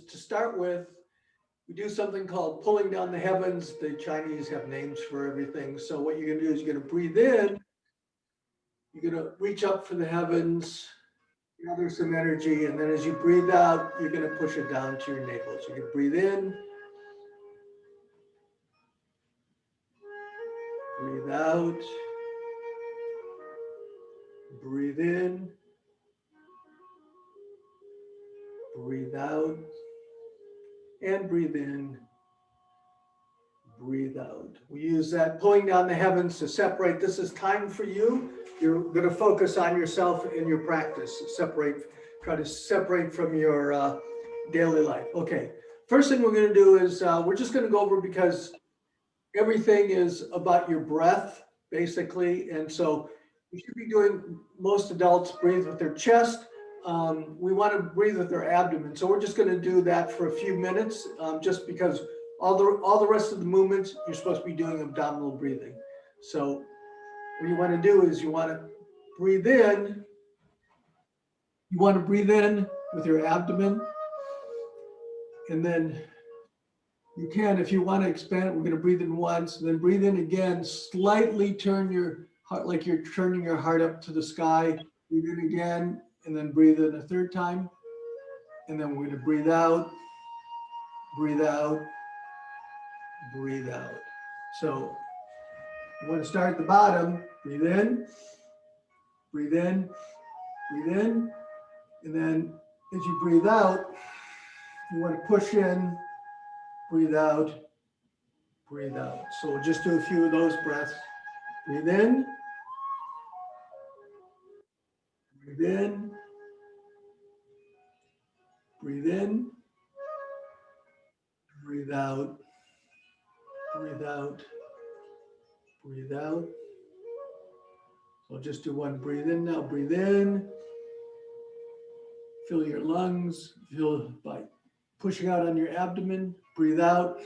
to start with, we do something called pulling down the heavens. The Chinese have names for everything. So what you're gonna do is you're gonna breathe in, you're gonna reach up for the heavens, gather some energy, and then as you breathe out, you're gonna push it down to your navel. So you can breathe in, breathe out, breathe in, breathe out, and breathe in, breathe out. We use that pulling down the heavens to separate. This is time for you. You're going to focus on yourself in your practice. Try to separate from your daily life. Okay. First thing we're going to do is we're just going to go over because everything is about your breath, basically. And so you should be doing, most adults breathe with their chest. We want to breathe with their abdomen. So we're just going to do that for a few minutes, just because all the rest of the movements, you're supposed to be doing abdominal breathing. So what you want to do is you want to breathe in. You want to breathe in with your abdomen. And then you can, if you want to expand it, we're going to breathe in once, and then breathe in again, slightly turn your heart, like you're turning your heart up to the sky. Breathe in again, and then breathe in a third time. And then we're going to breathe out, breathe out, breathe out. So you want to start at the bottom, breathe in, breathe in, breathe in. And then as you breathe out, you want to push in, breathe out, breathe out. So we'll just do a few of those breaths. Breathe in, breathe in, breathe in, breathe out, breathe out, breathe out. So I'll just do one breathe in now. Breathe in, fill your lungs, feel by pushing out on your abdomen. Breathe out,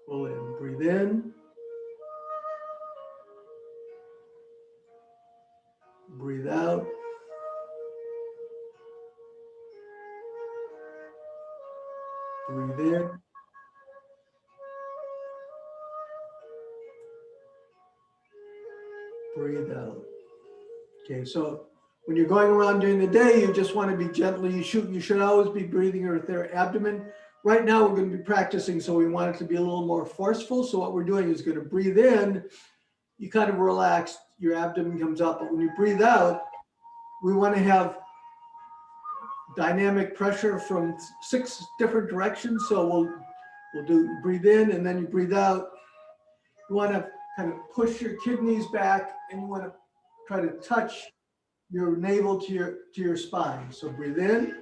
pull in, breathe in, breathe out, breathe in, breathe out. Okay, so when you're going around during the day, you just want to be gently, you should always be breathing with their abdomen. Right now we're going to be practicing, so we want it to be a little more forceful. So what we're doing is going to breathe in, you kind of relax, your abdomen comes up, but when you breathe out, we want to have dynamic pressure from 6 different directions. So we'll do breathe in, and then you breathe out. You want to kind of push your kidneys back, and you want to try to touch your navel to your spine. So breathe in,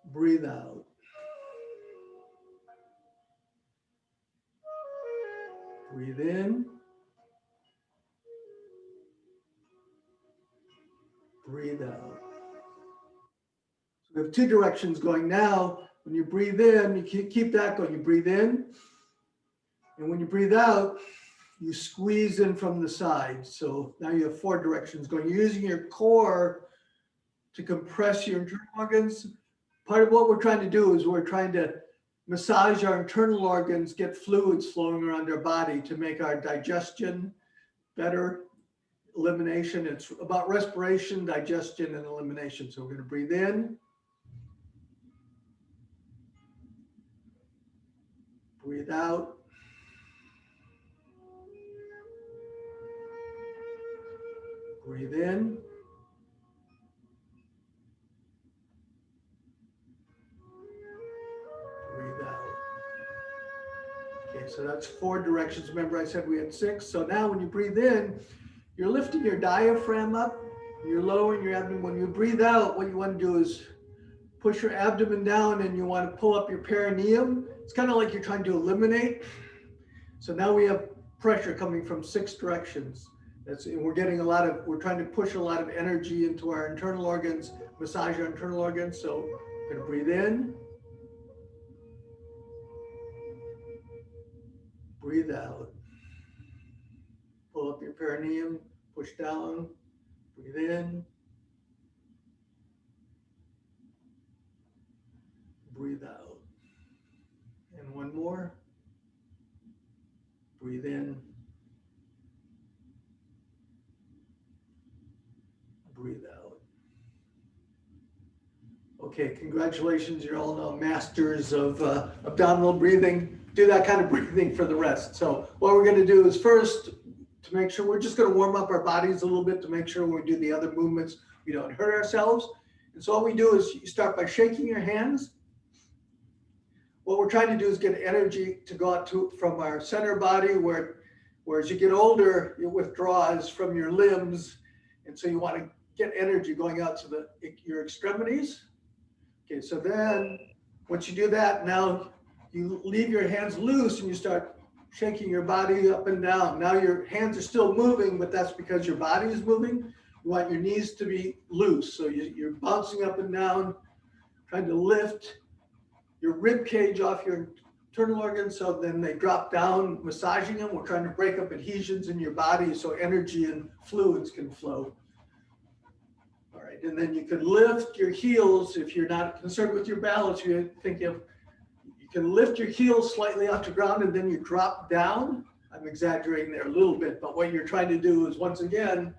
breathe out. Breathe in, breathe out. So we have 2 directions going now. When you breathe in, you keep that going. You breathe in, and when you breathe out, you squeeze in from the side. So now you have 4 directions going. You're using your core to compress your internal organs. Part of what we're trying to do is we're trying to massage our internal organs, get fluids flowing around our body to make our digestion better, elimination. It's about respiration, digestion, and elimination. So we're going to breathe in, breathe out, breathe in, breathe out. Okay, so that's 4 directions. Remember I said we had 6. So now when you breathe in, you're lifting your diaphragm up, you're lowering your abdomen. When you breathe out, what you want to do is push your abdomen down, and you want to pull up your perineum. It's kind of like you're trying to eliminate. So now we have pressure coming from 6 directions. We're trying to push a lot of energy into our internal organs, massage our internal organs. So we're going to breathe in, breathe out. Pull up your perineum, push down, breathe in, breathe out. And one more. Breathe in. Breathe out. Okay, congratulations. You're all now masters of abdominal breathing. Do that kind of breathing for the rest. So what we're going to do is first, to make sure, we're just going to warm up our bodies a little bit to make sure when we do the other movements, we don't hurt ourselves. And so what we do is you start by shaking your hands. What we're trying to do is get energy to go out from our center body, where as you get older, it withdraws from your limbs. And so you want to get energy going out to your extremities. Okay, so then once you do that, now you leave your hands loose and you start shaking your body up and down. Now your hands are still moving, but that's because your body is moving. You want your knees to be loose. So you're bouncing up and down, trying to lift your rib cage off your internal organs, so then they drop down, massaging them. We're trying to break up adhesions in your body so energy and fluids can flow. All right, and then you can lift your heels if you're not concerned with your balance. You think you can lift your heels slightly off the ground and then you drop down. I'm exaggerating there a little bit, but what you're trying to do is, once again,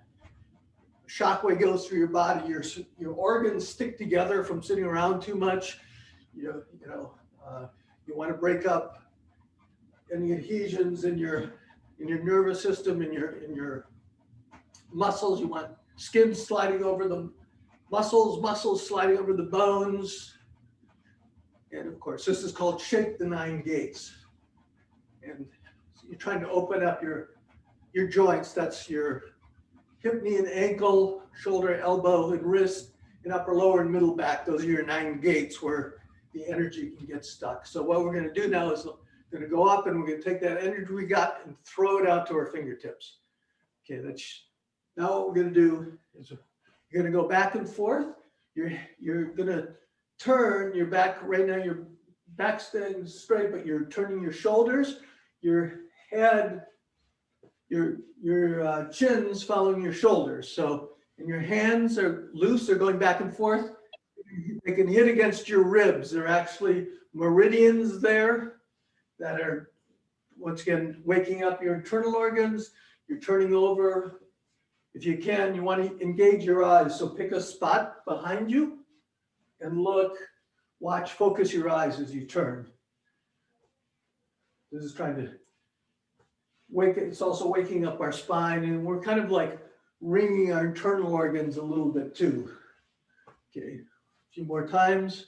shockwave goes through your body. Your organs stick together from sitting around too much. You want to break up any adhesions in your nervous system, in your muscles. You want skin sliding over the muscles sliding over the bones. And of course, this is called shake the 9 gates. And so you're trying to open up your joints. That's your hip, knee, and ankle, shoulder, elbow, and wrist, and upper, lower, and middle back. Those are your 9 gates where the energy can get stuck. So what we're going to do now is we're going to go up and we're going to take that energy we got and throw it out to our fingertips. Okay, now what we're going to do is you're going to go back and forth. You're going to turn your back. Right now your back's staying straight, but you're turning your shoulders, your head, your chin's following your shoulders. So, and your hands are loose, they're going back and forth. They can hit against your ribs. There are actually meridians there that are, once again, waking up your internal organs. You're turning over. If you can, you want to engage your eyes. So pick a spot behind you and look, watch, focus your eyes as you turn. This is trying to it's also waking up our spine, and we're kind of like ringing our internal organs a little bit too. Okay, a few more times.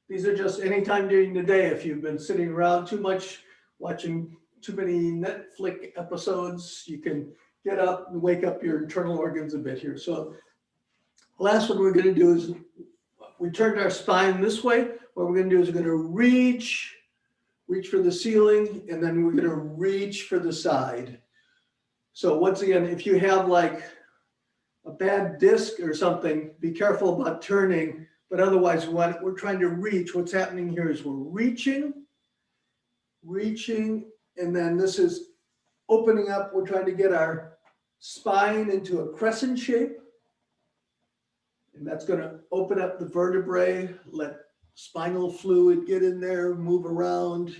These are just any time during the day. If you've been sitting around too much, watching too many Netflix episodes, you can get up and wake up your internal organs a bit here. So last one we're going to do is, we turned our spine this way. What we're going to do is we're going to reach for the ceiling, and then we're going to reach for the side. So once again, if you have like a bad disc or something, be careful about turning, but otherwise we're trying to reach. What's happening here is we're reaching, and then this is opening up. We're trying to get our spine into a crescent shape, and that's going to open up the vertebrae, let spinal fluid get in there, move around.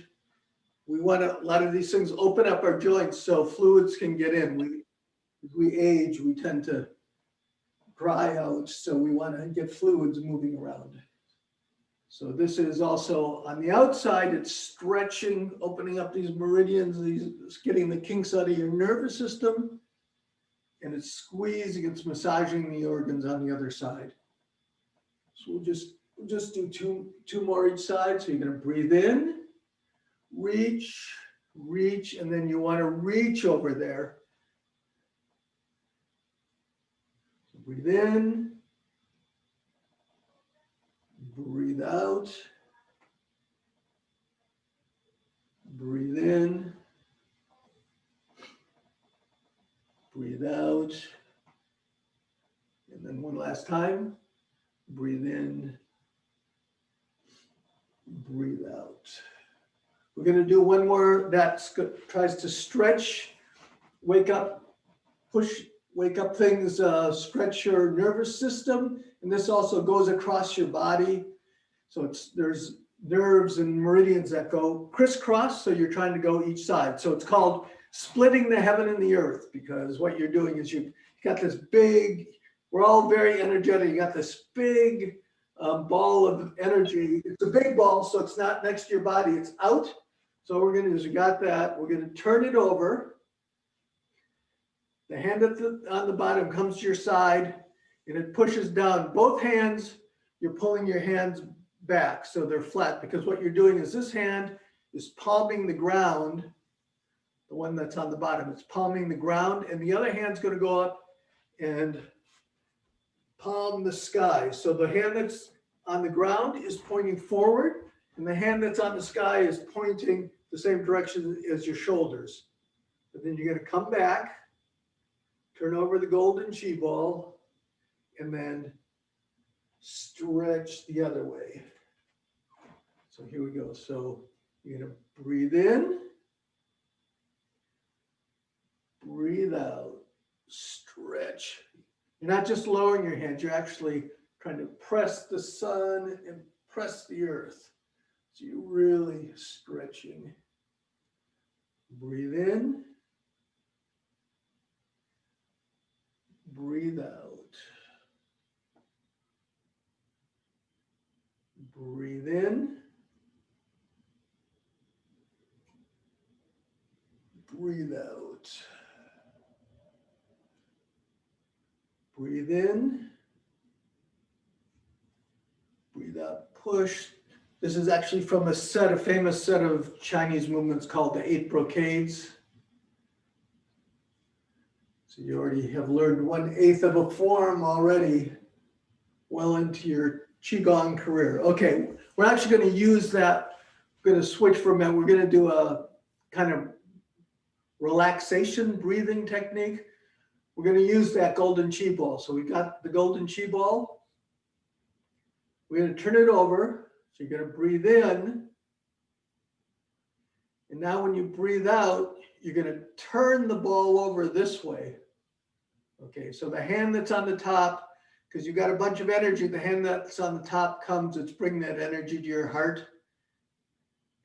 We want a lot of these things open up our joints so fluids can get in. As we age, we tend to dry out, so we want to get fluids moving around. So this is also on the outside, it's stretching, opening up these meridians, it's getting the kinks out of your nervous system, and it's squeezing, it's massaging the organs on the other side. So we'll just do two more each side. So you're going to breathe in, reach, and then you want to reach over there. So breathe in, breathe out, breathe in, breathe out, and then one last time, breathe in, breathe out. We're going to do one more that tries to stretch, wake up things, stretch your nervous system. And this also goes across your body. So there's nerves and meridians that go crisscross, so you're trying to go each side. So it's called splitting the heaven and the earth, because what you're doing is you got this big, we're all very energetic, you got this big ball of energy. It's a big ball, so it's not next to your body, it's out. So what we're going to do is we got that, we're going to turn it over. The hand on the bottom comes to your side and it pushes down. Both hands, you're pulling your hands back so they're flat, because what you're doing is this hand is palming the ground, the one that's on the bottom, it's palming the ground, and the other hand's going to go up and palm the sky. So the hand that's on the ground is pointing forward, and the hand that's on the sky is pointing the same direction as your shoulders. And then you're going to come back, turn over the golden chi ball, and then stretch the other way. So here we go. So you're going to breathe in, breathe out, stretch. You're not just lowering your hands, you're actually trying to press the sun and press the earth. So you're really stretching. Breathe in, breathe out. Breathe in, breathe out. Breathe in, breathe out, push. This is actually from a famous set of Chinese movements called the 8 brocades. So you already have learned 1/8 of a form already, well into your Qigong career. Okay, we're actually going to use that. We're going to switch for a minute. We're going to do a kind of relaxation breathing technique. We're going to use that golden chi ball. So we got the golden chi ball. We're going to turn it over. So you're going to breathe in. And now when you breathe out, you're going to turn the ball over this way. Okay, so the hand that's on the top, because you've got a bunch of energy, the hand that's on the top comes, it's bringing that energy to your heart.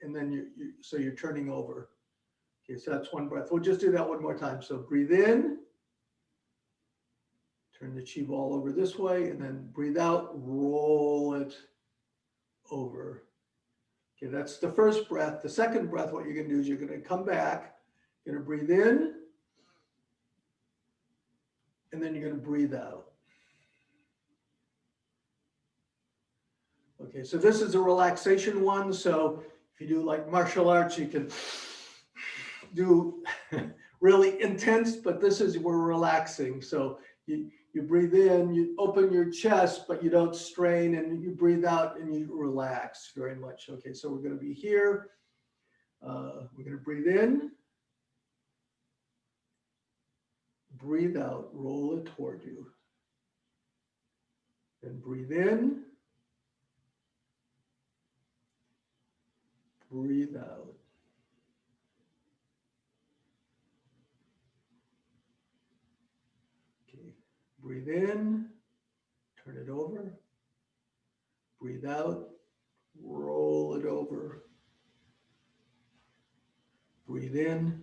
And then so you're turning over. Okay, so that's one breath. We'll just do that one more time. So breathe in. Turn the chi ball over this way, and then breathe out, roll it over. Okay, that's the first breath. The second breath, what you're going to do is you're going to come back, you're going to breathe in, and then you're going to breathe out. Okay, so this is a relaxation one. So if you do like martial arts, you can do really intense, but this is, we're relaxing. So you breathe in, you open your chest, but you don't strain, and you breathe out and you relax very much. Okay, so we're going to be here. We're going to breathe in, breathe out, roll it toward you. Then breathe in, breathe out. Okay, breathe in, turn it over, breathe out, roll it over. Breathe in,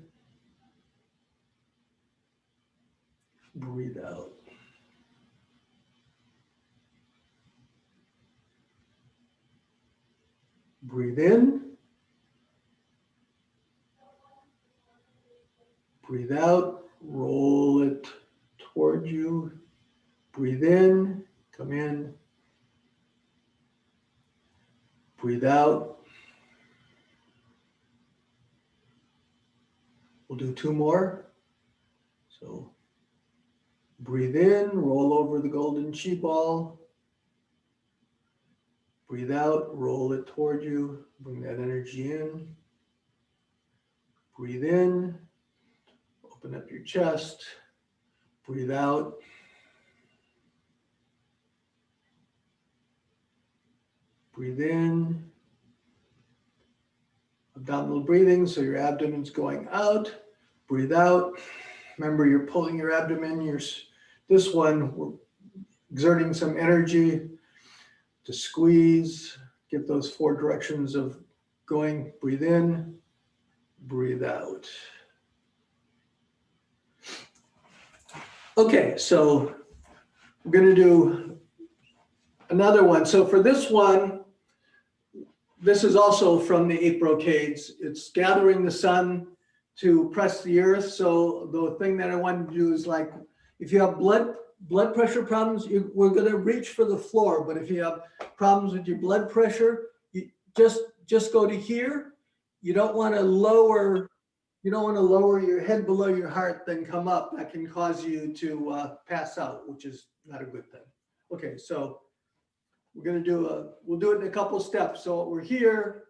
breathe out. Breathe in, breathe out, roll it toward you. Breathe in, come in. Breathe out. We'll do 2 more. So breathe in, roll over the golden chi ball. Breathe out, roll it toward you. Bring that energy in. Breathe in, open up your chest. Breathe out. Breathe in. Abdominal breathing, so your abdomen's going out. Breathe out. Remember, you're pulling your abdomen. This one, we're exerting some energy to squeeze, get those 4 directions of going. Breathe in, breathe out. Okay, so we're going to do another one. So for this one, this is also from the 8 brocades. It's gathering the sun to press the earth. So the thing that I want to do is, like, if you have blood pressure problems, we're going to reach for the floor. But if you have problems with your blood pressure, you just go to here. You don't want to lower your head below your heart, then come up. That can cause you to pass out, which is not a good thing. Okay, so we're going to we'll do it in a couple steps. So we're here.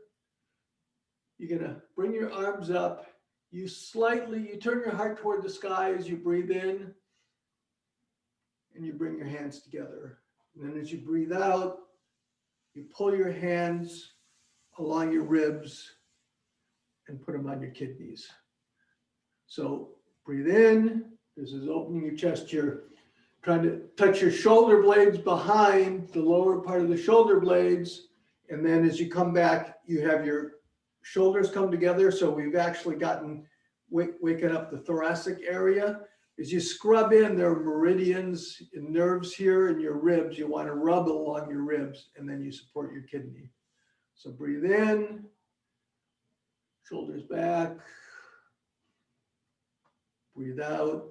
You're going to bring your arms up. You turn your heart toward the sky as you breathe in, and you bring your hands together. And then as you breathe out, you pull your hands along your ribs and put them on your kidneys. So breathe in. This is opening your chest. You're trying to touch your shoulder blades behind the lower part of the shoulder blades. And then as you come back, you have your shoulders come together. So we've actually gotten waking up the thoracic area. As you scrub in, there are meridians and nerves here in your ribs. You want to rub along your ribs, and then you support your kidney. So breathe in, shoulders back. Breathe out.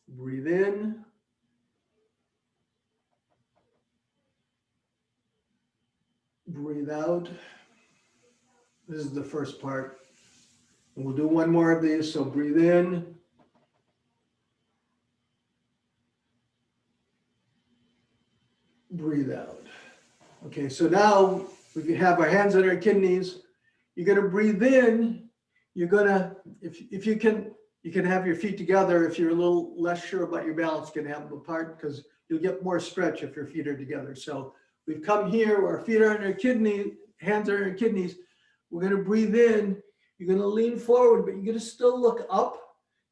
Breathe in. Breathe out. This is the first part. And we'll do one more of these. So breathe in. Breathe out. Okay, so now we have our hands on our kidneys. You're going to breathe in. You're going to, if you can have your feet together. If you're a little less sure about your balance, you can have them apart, because you'll get more stretch if your feet are together. So we've come here, our feet are on our kidney, hands are on our kidneys. We're going to breathe in. You're going to lean forward, but you're going to still look up.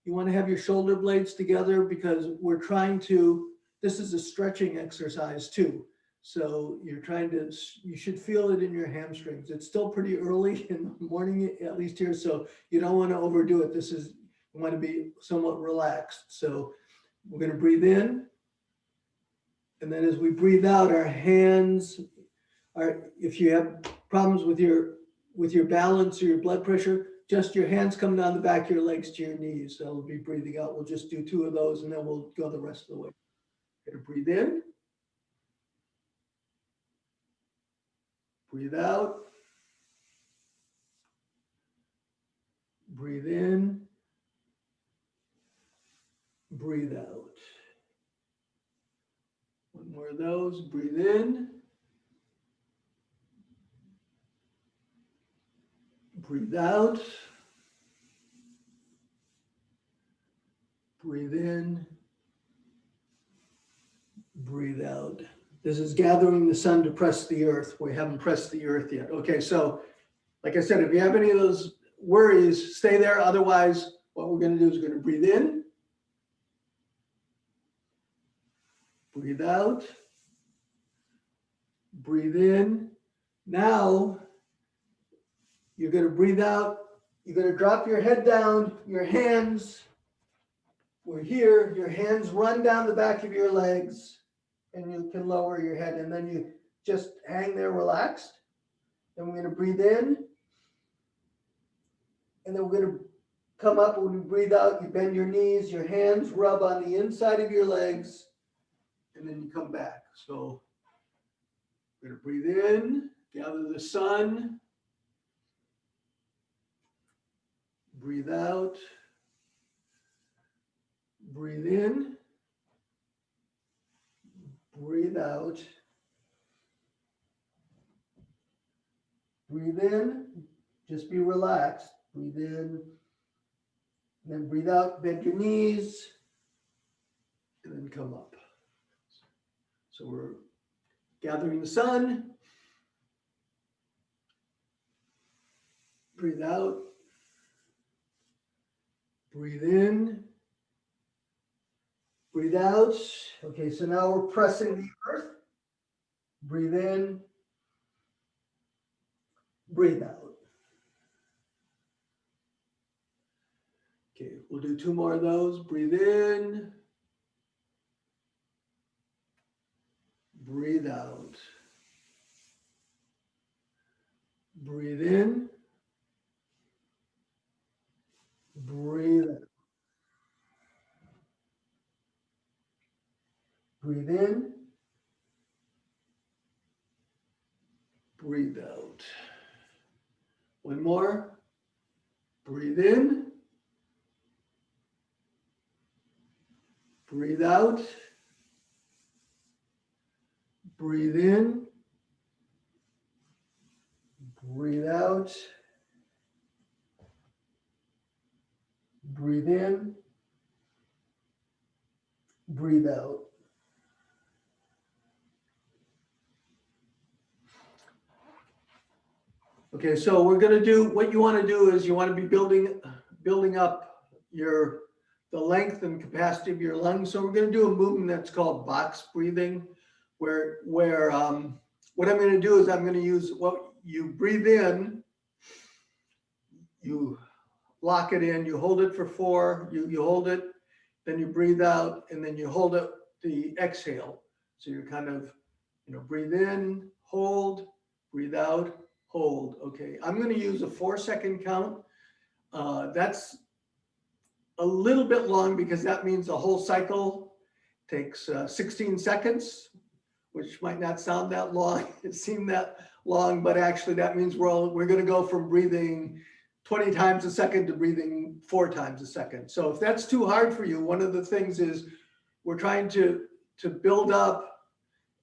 You want to have your shoulder blades together, because we're trying to, this is a stretching exercise too. So you should feel it in your hamstrings. It's still pretty early in the morning, at least here. So you don't want to overdo it. You want to be somewhat relaxed. So we're going to breathe in. And then as we breathe out, our hands are, if you have problems with your balance or your blood pressure, just your hands come down the back of your legs to your knees. That'll be breathing out. We'll just do 2 of those, and then we'll go the rest of the way. Going to breathe in. Breathe out. Breathe in. Breathe out. One more of those. Breathe in. Breathe out. Breathe in. Breathe out. This is gathering the sun to press the earth. We haven't pressed the earth yet. Okay, so like I said, if you have any of those worries, stay there. Otherwise, what we're going to do is we're going to breathe in. Breathe out. Breathe in. Now, you're going to breathe out. You're going to drop your head down. Your hands, we're here. Your hands run down the back of your legs, and you can lower your head. And then you just hang there relaxed. Then we're going to breathe in. And then we're going to come up. When we breathe out, you bend your knees. Your hands rub on the inside of your legs. And then you come back. So we're going to breathe in, gather the sun. Breathe out. Breathe in. Breathe out. Breathe in. Just be relaxed. Breathe in. And then breathe out. Bend your knees. And then come up. So we're gathering the sun. Breathe out. Breathe in. Breathe out. Okay, so now we're pressing the earth. Breathe in, breathe out. Okay, we'll do 2 more of those. Breathe in, breathe out. Breathe in, breathe out. Breathe in, breathe out. 1 more. Breathe in, breathe out. Breathe in, breathe out. Breathe in, breathe out. Okay, so we're going to do, what you want to do is you want to be building up the length and capacity of your lungs. So we're going to do a movement that's called box breathing, where what I'm going to do is I'm going to use what you breathe in, you lock it in, you hold it for 4, you hold it, then you breathe out, and then you hold it, the exhale. So you're kind of, breathe in, hold, breathe out, hold. Okay, I'm going to use a 4-second count. That's a little bit long because that means the whole cycle takes 16 seconds, which might not sound that long. It seemed that long, but actually that means we're going to go from breathing 20 times a second to breathing 4 times a second. So if that's too hard for you, one of the things is we're trying to build up.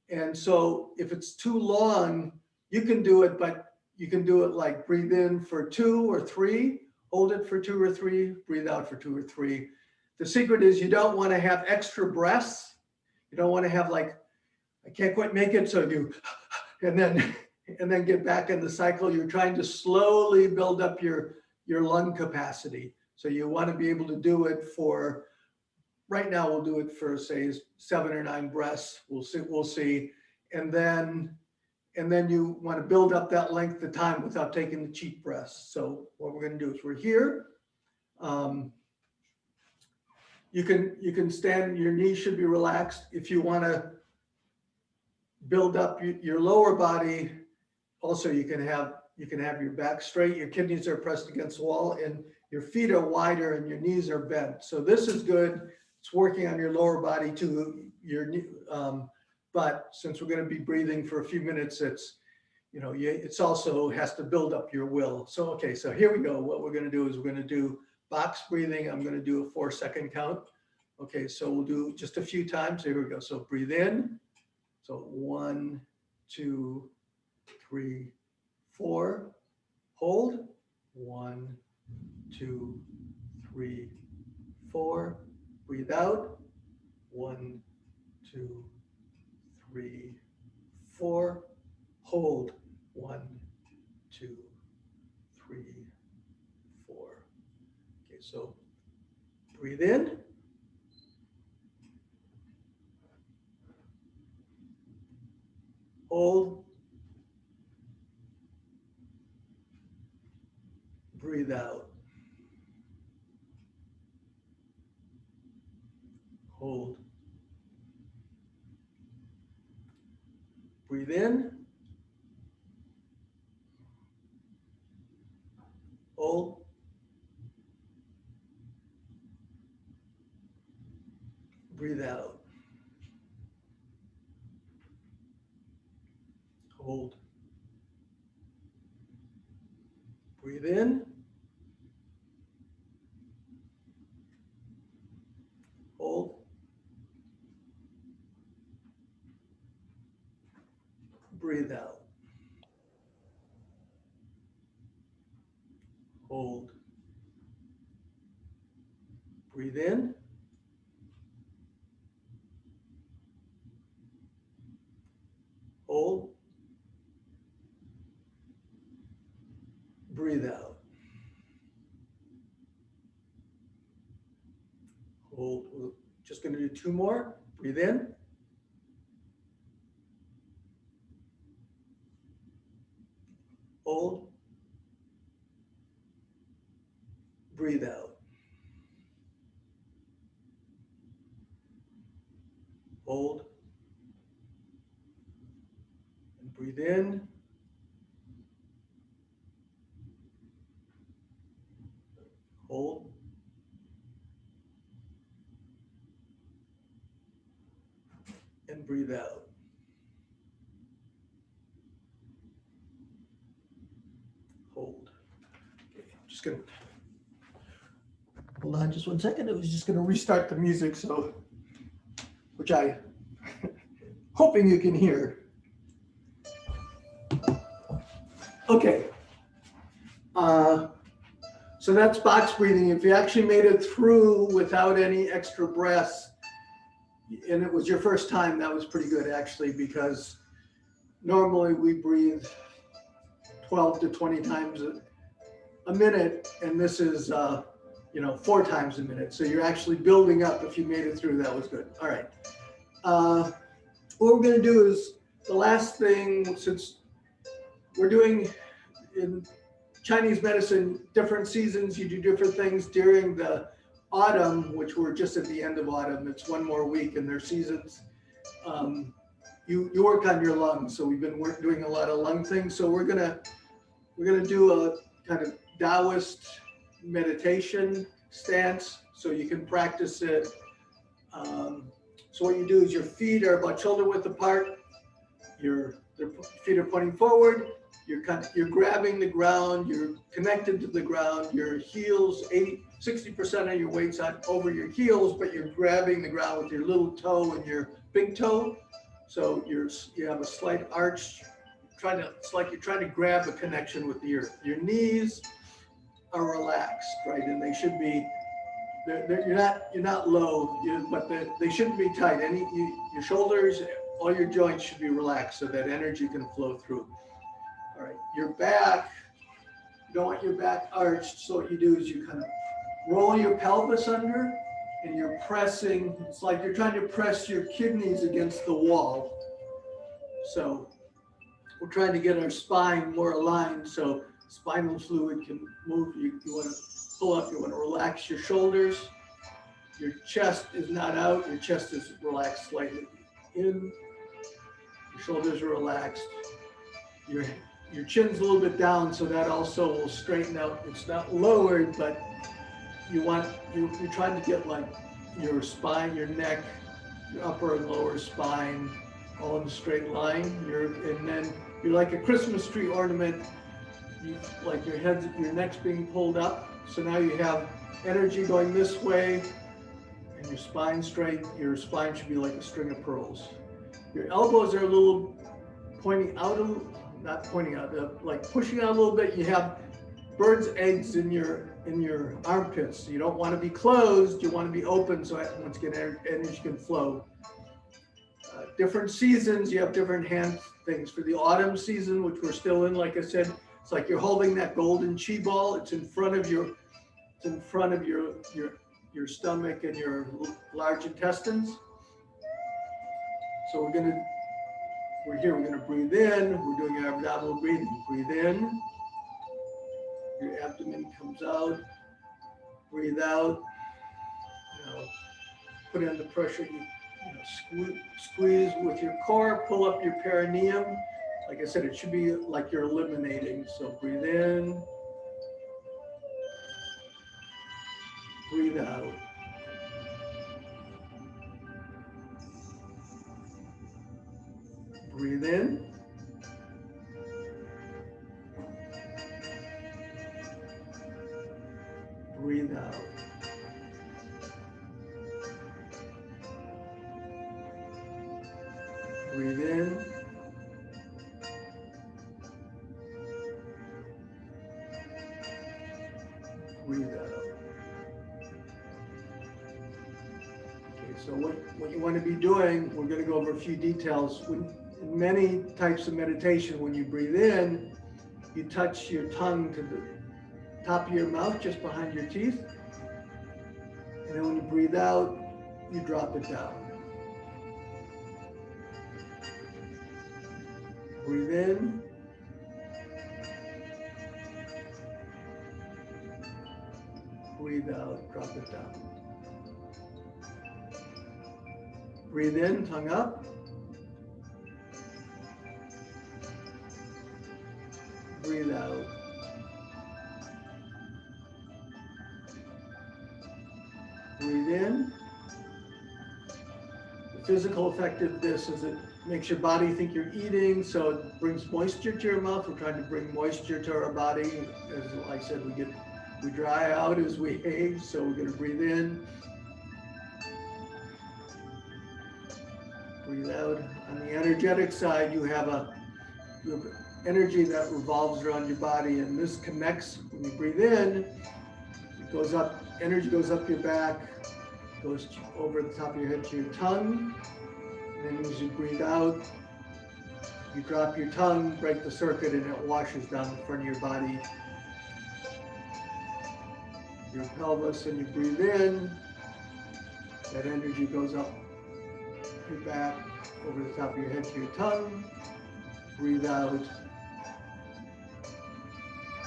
And so if it's too long, you can do it, but you can do it like breathe in for 2 or 3, hold it for 2 or 3, breathe out for 2 or 3. The secret is you don't want to have extra breaths. You don't want to have like, I can't quite make it, so you, and then get back in the cycle. You're trying to slowly build up your lung capacity. So you want to be able to do it for, right now we'll do it for say 7 or 9 breaths. We'll see. And then you want to build up that length of time without taking the cheap breaths. So what we're going to do is we're here. You can stand, your knees should be relaxed. If you want to build up your lower body, also you can have your back straight, your kidneys are pressed against the wall, and your feet are wider and your knees are bent. So this is good. It's working on your lower body too. But since we're going to be breathing for a few minutes, it's also has to build up your will. So, okay, so here we go. What we're going to do is we're going to do box breathing. I'm going to do a 4-second count. Okay, so we'll do just a few times. Here we go. So breathe in. So 1, 2, 3, 4. Hold. 1, 2, 3, 4. Breathe out. 1, 2, 3, 4. Hold. 1, 2, 3, 4. Okay, so breathe in. Hold. Breathe out. Hold. Breathe in. Hold. Breathe out. Hold. Breathe in. Hold. Breathe out. Hold. Breathe in. Hold. Breathe out. Hold. We're just going to do 2 more. Breathe in. Hold. Breathe out. Hold. And breathe in. Hold. And breathe out. Hold. Okay, I'm just gonna hold on just 1 second. I was just gonna restart the music, so which I hoping you can hear. Okay. So that's box breathing. If you actually made it through without any extra breaths, and it was your first time, that was pretty good actually, because normally we breathe 12 to 20 times a minute, and this is 4 times a minute. So you're actually building up. If you made it through, that was good. All right. What we're going to do is the last thing, since we're doing in Chinese medicine, different seasons, you do different things during the autumn, which we're just at the end of autumn. It's 1 more week in their seasons. You work on your lungs. So we've been doing a lot of lung things. So we're gonna do a kind of Taoist meditation stance, so you can practice it. So what you do is your feet are about shoulder width apart. Your feet are pointing forward. You're grabbing the ground. You're connected to the ground. Your heels, 60% of your weight's over your heels, but you're grabbing the ground with your little toe and your big toe. So you have a slight arch. It's like you're trying to grab a connection with the earth. Your knees are relaxed, right? And they should be. You're not low, but they shouldn't be tight. Your shoulders, all your joints should be relaxed so that energy can flow through. All right, your back, you don't want your back arched, so what you do is you kind of roll your pelvis under, and you're pressing. It's like you're trying to press your kidneys against the wall. So we're trying to get our spine more aligned so spinal fluid can move. You want to pull up, you want to relax your shoulders. Your chest is not out, your chest is relaxed slightly in. Your shoulders are relaxed. Your chin's a little bit down, so that also will straighten out. It's not lowered, but you're trying to get like your spine, your neck, your upper and lower spine all in a straight line. And then you're like a Christmas tree ornament. Like your neck's being pulled up. So now you have energy going this way, and your spine straight. Your spine should be like a string of pearls. Your elbows are a little pointing out, not pointing out, like pushing out a little bit. You have bird's eggs in your armpits. You don't want to be closed. You want to be open, so once again, energy can flow. Different seasons, you have different hand things. For the autumn season, which we're still in, like I said, it's like you're holding that golden chi ball. It's in front of your stomach and your large intestines. So we're gonna breathe in. We're doing our abdominal breathing. Breathe in. Your abdomen comes out. Breathe out. Put in the pressure. Squeeze with your core. Pull up your perineum. Like I said, it should be like you're eliminating. So breathe in. Breathe out. Breathe in. Breathe out. Breathe in. Breathe out. Okay, so what you want to be doing, we're going to go over a few details. In many types of meditation, when you breathe in, you touch your tongue to the top of your mouth, just behind your teeth. And then when you breathe out, you drop it down. Breathe in. Breathe out, drop it down. Breathe in, tongue up. Breathe out. Breathe in. The physical effect of this is it makes your body think you're eating, so it brings moisture to your mouth. We're trying to bring moisture to our body. As I said, we dry out as we age, so we're going to breathe in. Breathe out. On the energetic side, you have energy that revolves around your body, and this connects. When you breathe in, it goes up, energy goes up your back, goes over the top of your head to your tongue, and then as you breathe out, you drop your tongue, break the circuit, and it washes down the front of your body, your pelvis, and you breathe in, that energy goes up your back, over the top of your head to your tongue, breathe out.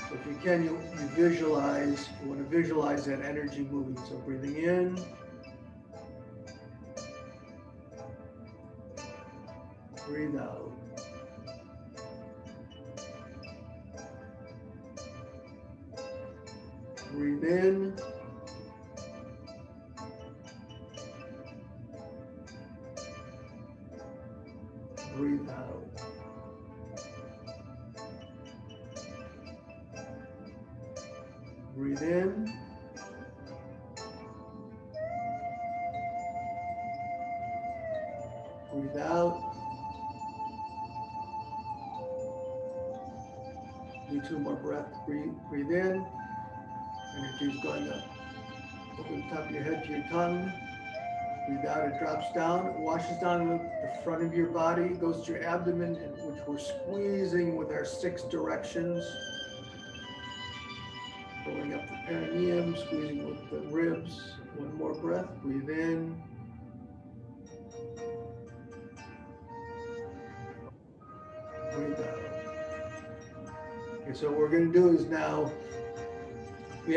So if you can, you visualize, you want to visualize that energy moving. So breathing in, breathe out. Breathe in. Breathe out. Breathe in. Breathe out. Do 2 more breaths. Breathe in. Energy is going up over the top of your head to your tongue. Breathe out, it drops down, it washes down the front of your body, goes to your abdomen, which we're squeezing with our 6 directions. Pulling up the perineum, squeezing with the ribs. 1 more breath, breathe in. Breathe out. Okay, so what we're going to do is now, we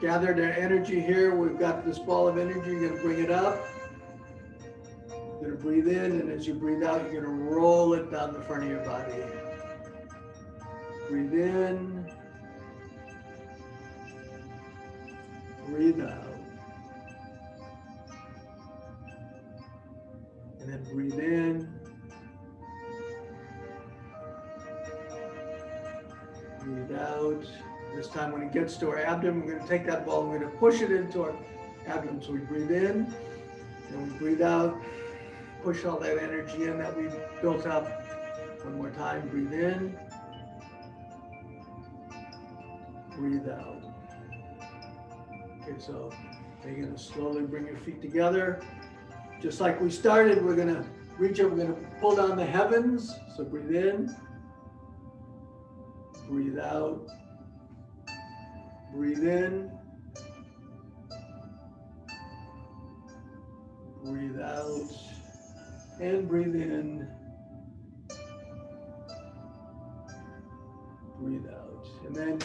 gathered our energy here. We've got this ball of energy. You're going to bring it up. You're going to breathe in, and as you breathe out, you're going to roll it down the front of your body. Breathe in. Breathe out. And then breathe in. Breathe out. This time when it gets to our abdomen, we're going to take that ball and we're going to push it into our abdomen. So we breathe in, and we breathe out, push all that energy in that we've built up. 1 more time, breathe in, breathe out. Okay, so you're going to slowly bring your feet together. Just like we started, we're going to reach up, we're going to pull down the heavens. So breathe in, breathe out. Breathe in, breathe out, and breathe in, breathe out. And then